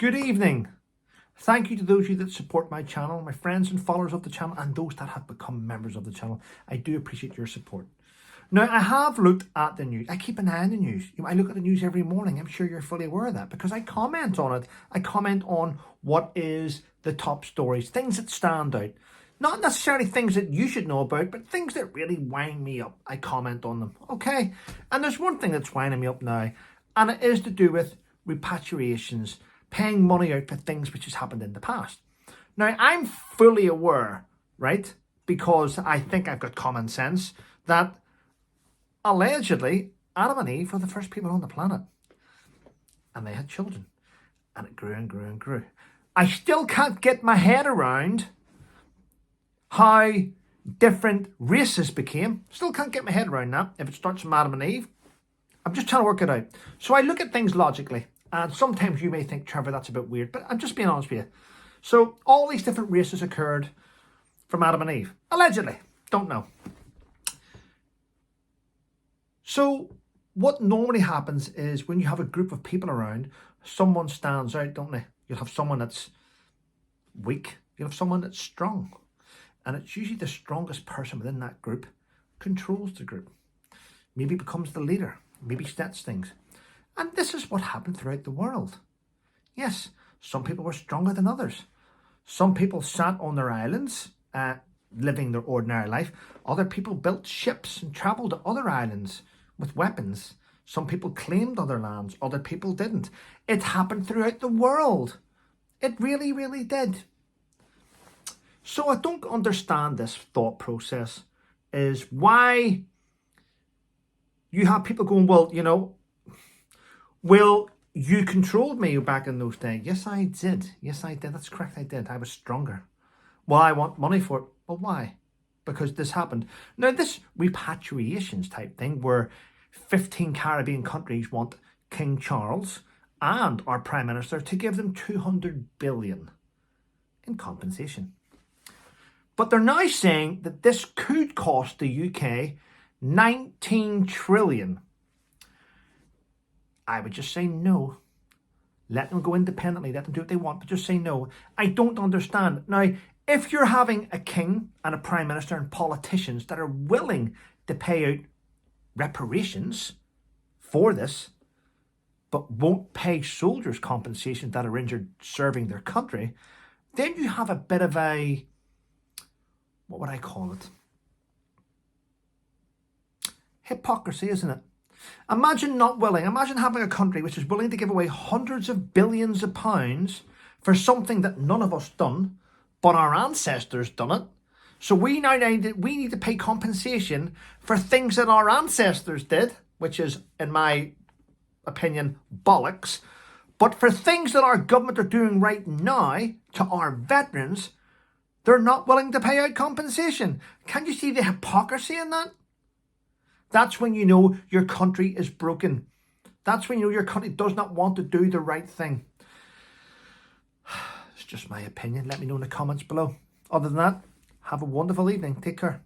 Good evening. Thank you to those of you that support my channel, my friends and followers of the channel, and those that have become members of the channel. I do appreciate your support. Now, I have looked at the news. I keep an eye on the news. I look at the news every morning. I'm sure you're fully aware of that because I comment on it. I comment on what is the top stories, things that stand out. Not necessarily things that you should know about, but things that really wind me up. I comment on them, okay? And there's one thing that's winding me up now, and it is to do with repatriations, paying money out for things which has happened in the past. Now, I'm fully aware, right, because I think I've got common sense, that allegedly Adam and Eve were the first people on the planet. And they had children. And it grew and grew and grew. I still can't get my head around how different races became. Still can't get my head around that. If it starts from Adam and Eve, I'm just trying to work it out. So I look at things logically. And sometimes you may think, Trevor, that's a bit weird. But I'm just being honest with you. So all these different races occurred from Adam and Eve. Allegedly. Don't know. So what normally happens is when you have a group of people around, someone stands out, don't they? You'll have someone that's weak. You'll have someone that's strong. And it's usually the strongest person within that group controls the group. Maybe becomes the leader. Maybe sets things. And this is what happened throughout the world. Yes, some people were stronger than others. Some people sat on their islands, living their ordinary life. Other people built ships and travelled to other islands with weapons. Some people claimed other lands. Other people didn't. It happened throughout the world. It really, really did. So I don't understand this thought process, is why you have people going, well, you controlled me back in those days. Yes, I did. Yes, I did. That's correct. I did. I was stronger. Well, I want money for it. Well, why? Because this happened. Now, this repatriations type thing where 15 Caribbean countries want King Charles and our Prime Minister to give them 200 billion in compensation. But they're now saying that this could cost the UK 19 trillion. I would just say no. Let them go independently. Let them do what they want, but just say no. I don't understand. Now, if you're having a king and a prime minister and politicians that are willing to pay out reparations for this, but won't pay soldiers compensation that are injured serving their country, then you have a bit of a, what would I call it? Hypocrisy, isn't it? Imagine having a country which is willing to give away hundreds of billions of pounds for something that none of us done, but our ancestors done it. So we need to pay compensation for things that our ancestors did, which is, in my opinion, bollocks. But for things that our government are doing right now to our veterans, they're not willing to pay out compensation. Can you see the hypocrisy in that? That's when you know your country is broken. That's when you know your country does not want to do the right thing. It's just my opinion. Let me know in the comments below. Other than that, have a wonderful evening. Take care.